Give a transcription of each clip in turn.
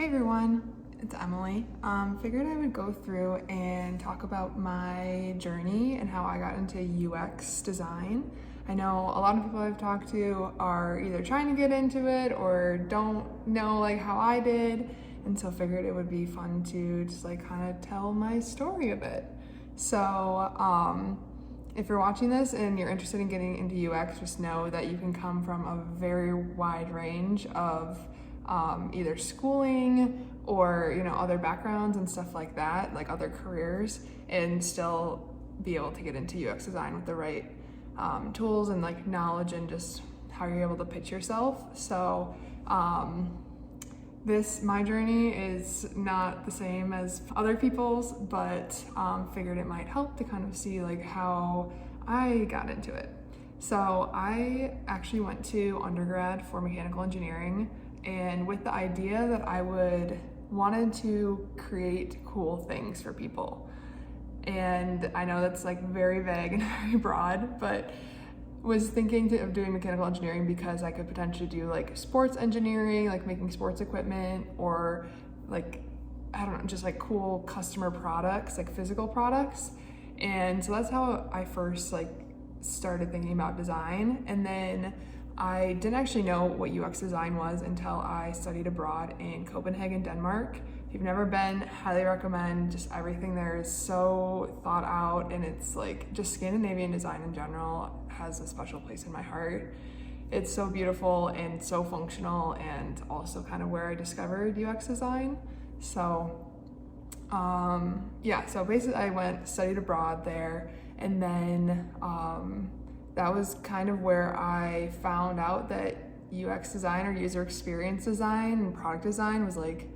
Hey everyone, it's Emily. Figured I would go through and talk about my journey and how I got into UX design. I know a lot of people I've talked to are either trying to get into it or don't know like how I did, and so figured it would be fun to just like kind of tell my story a bit. So if you're watching this and you're interested in getting into UX, just know that you can come from a very wide range of either schooling or other backgrounds and stuff like that, like other careers, and still be able to get into UX design with the right tools and like knowledge and just how you're able to pitch yourself. So my journey is not the same as other people's, but figured it might help to kind of see like how I got into it. So I actually went to undergrad for mechanical engineering, and with the idea that I wanted to create cool things for people. And I know that's like very vague and very broad, but was thinking of doing mechanical engineering because I could potentially do like sports engineering, like making sports equipment, or like, I don't know, just like cool customer products, like physical products. And so that's how I first like started thinking about design. And then I didn't actually know what UX design was until I studied abroad in Copenhagen, Denmark. If you've never been, highly recommend. Just everything there is so thought out, and it's like just Scandinavian design in general has a special place in my heart. It's so beautiful and so functional, and also kind of where I discovered UX design. So so basically I studied abroad there, and then that was kind of where I found out that UX design or user experience design and product design was like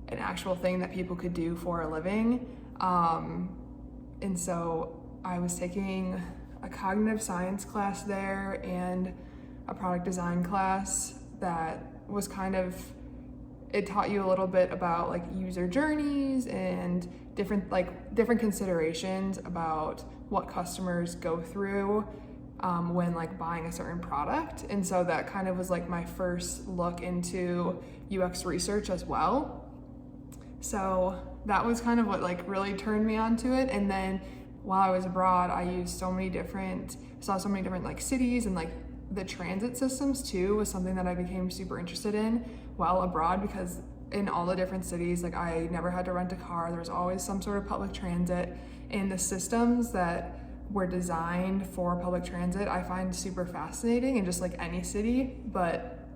an actual thing that people could do for a living. And so I was taking a cognitive science class there and a product design class that was it taught you a little bit about like user journeys and different considerations about what customers go through when like buying a certain product. And so that kind of was like my first look into UX research as well. So that was kind of what like really turned me onto it. And then while I was abroad, I saw so many different like cities, and like the transit systems too was something that I became super interested in while abroad, because in all the different cities, like I never had to rent a car. There was always some sort of public transit, and the systems that were designed for public transit I find super fascinating in just like any city, but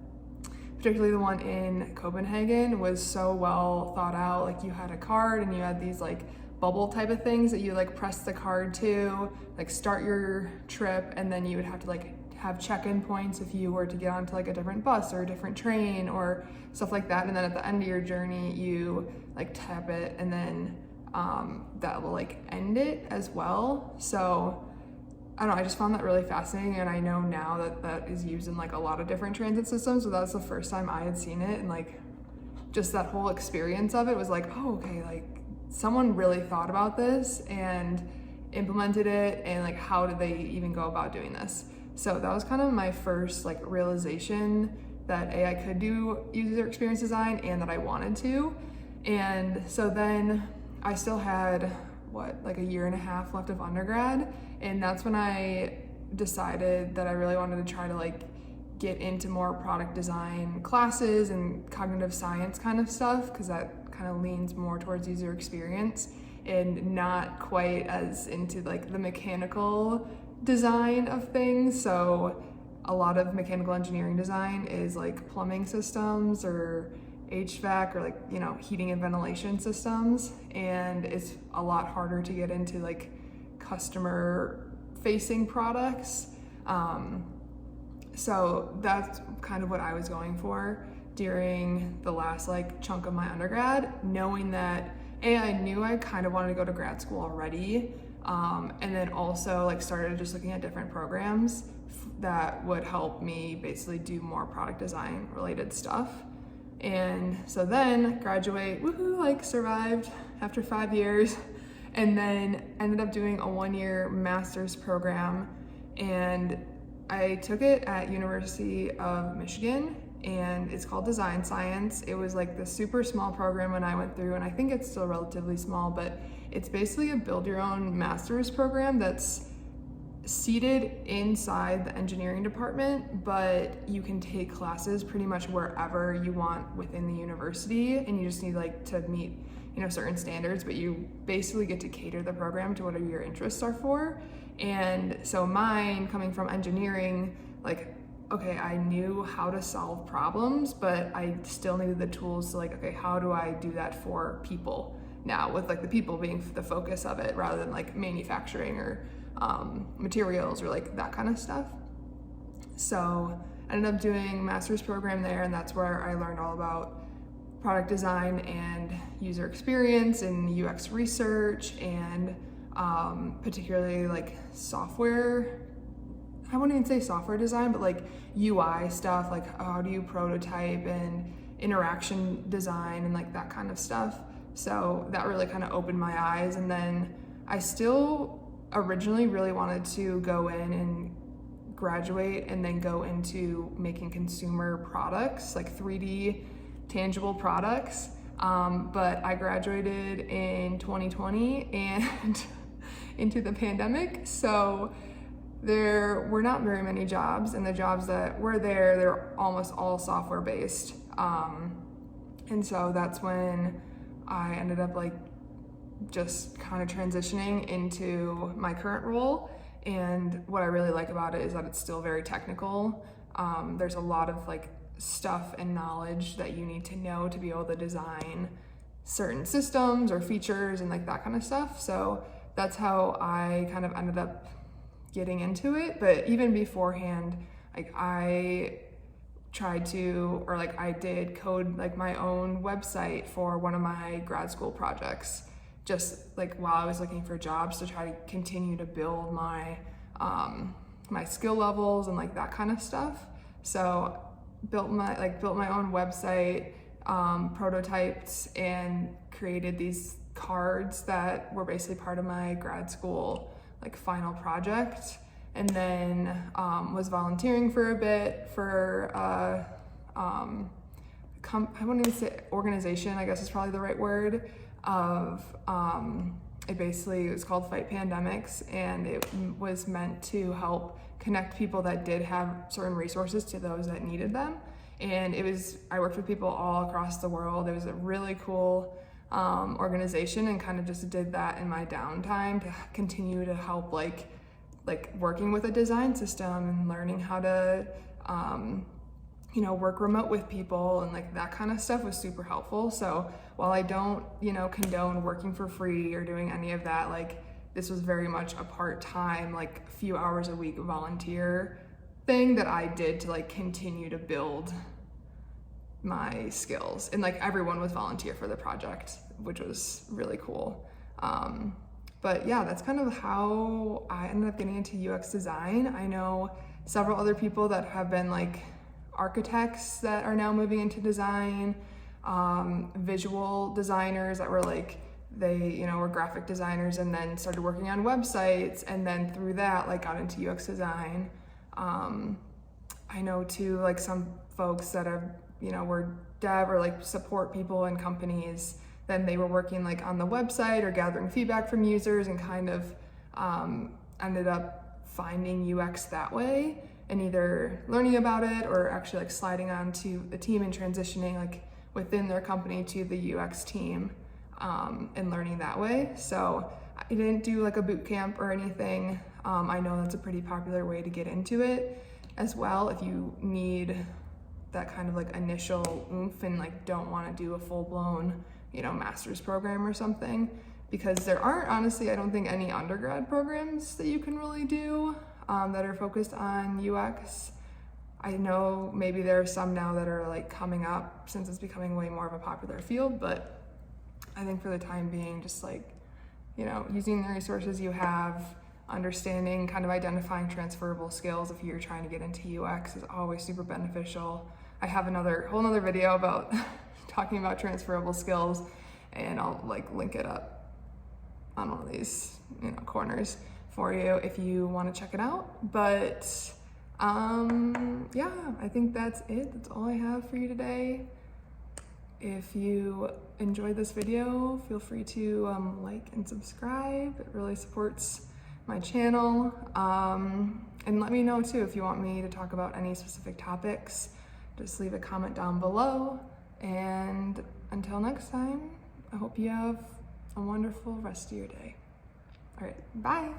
particularly the one in Copenhagen was so well thought out. Like you had a card and you had these like bubble type of things that you like press the card to like start your trip, and then you would have to like have check-in points if you were to get onto like a different bus or a different train or stuff like that. And then at the end of your journey you like tap it, and then that will like end it as well. So I don't know, I just found that really fascinating, and I know now that that is used in like a lot of different transit systems, so that's the first time I had seen it, and like just that whole experience of it was like, oh okay, like someone really thought about this and implemented it, and like how did they even go about doing this? So that was kind of my first like realization that I could do user experience design and that I wanted to. And so then I still had like a year and a half left of undergrad, and that's when I decided that I really wanted to try to like get into more product design classes and cognitive science kind of stuff, because that kind of leans more towards user experience and not quite as into like the mechanical design of things. So a lot of mechanical engineering design is like plumbing systems or HVAC or like heating and ventilation systems, and it's a lot harder to get into like customer facing products. So that's kind of what I was going for during the last like chunk of my undergrad, knowing that I knew I kind of wanted to go to grad school already, and then also like started just looking at different programs that would help me basically do more product design related stuff. And so then graduate, woohoo, like survived after 5 years, and then ended up doing a 1-year master's program, and I took it at University of Michigan, and it's called Design Science. It was like the super small program when I went through, and I think it's still relatively small, but it's basically a build your own master's program that's seated inside the engineering department, but you can take classes pretty much wherever you want within the university, and you just need like to meet certain standards, but you basically get to cater the program to whatever your interests are for. And so mine, coming from engineering, like, okay, I knew how to solve problems, but I still needed the tools to like, okay, how do I do that for people now, with like the people being the focus of it rather than like manufacturing or materials or like that kind of stuff. So I ended up doing a master's program there, and that's where I learned all about product design and user experience and UX research, and particularly like software. I wouldn't even say software design, but like UI stuff, like how do you prototype and interaction design and like that kind of stuff. So that really kind of opened my eyes. And then I still originally really wanted to go in and graduate and then go into making consumer products, like 3D tangible products. But I graduated in 2020 and into the pandemic. So there were not very many jobs, and the jobs that were there, they're almost all software based. And so that's when I ended up like just kind of transitioning into my current role. And what I really like about it is that it's still very technical. There's a lot of like stuff and knowledge that you need to know to be able to design certain systems or features and like that kind of stuff. So that's how I kind of ended up getting into it. But even beforehand, like I did code like my own website for one of my grad school projects, just like while I was looking for jobs, to try to continue to build my my skill levels and like that kind of stuff. So built my own website, prototyped and created these cards that were basically part of my grad school like final project. And then was volunteering for a bit for I wouldn't even say organization, I guess is probably the right word, of it was called Fight Pandemics, and it was meant to help connect people that did have certain resources to those that needed them. And I worked with people all across the world. It was a really cool organization, and kind of just did that in my downtime to continue to help like working with a design system and learning how to work remote with people, and like that kind of stuff was super helpful. So while I don't condone working for free or doing any of that, like this was very much a part-time, like a few hours a week volunteer thing that I did to like continue to build my skills. And like everyone was volunteer for the project, which was really cool. But yeah, that's kind of how I ended up getting into UX design. I know several other people that have been like architects that are now moving into design, visual designers that were like, they were graphic designers and then started working on websites, and then through that like got into UX design. I know too, like some folks that are, were dev or like support people in companies, then they were working like on the website or gathering feedback from users, and kind of ended up finding UX that way, and either learning about it or actually like sliding on to the team and transitioning like within their company to the UX team, and learning that way. So I didn't do like a boot camp or anything. I know that's a pretty popular way to get into it as well, if you need that kind of like initial oomph and like don't want to do a full-blown master's program or something, because there aren't, honestly, I don't think any undergrad programs that you can really do that are focused on UX. I know maybe there are some now that are like coming up since it's becoming way more of a popular field, but I think for the time being, just like, using the resources you have, understanding, kind of identifying transferable skills if you're trying to get into UX is always super beneficial. I have whole another video about talking about transferable skills, and I'll like link it up on one of these corners for you if you want to check it out. But Yeah, I think that's it. That's all I have for you today. If you enjoyed this video, feel free to like and subscribe. It really supports my channel. And let me know too if you want me to talk about any specific topics. Just leave a comment down below. And until next time, I hope you have a wonderful rest of your day. All right, bye.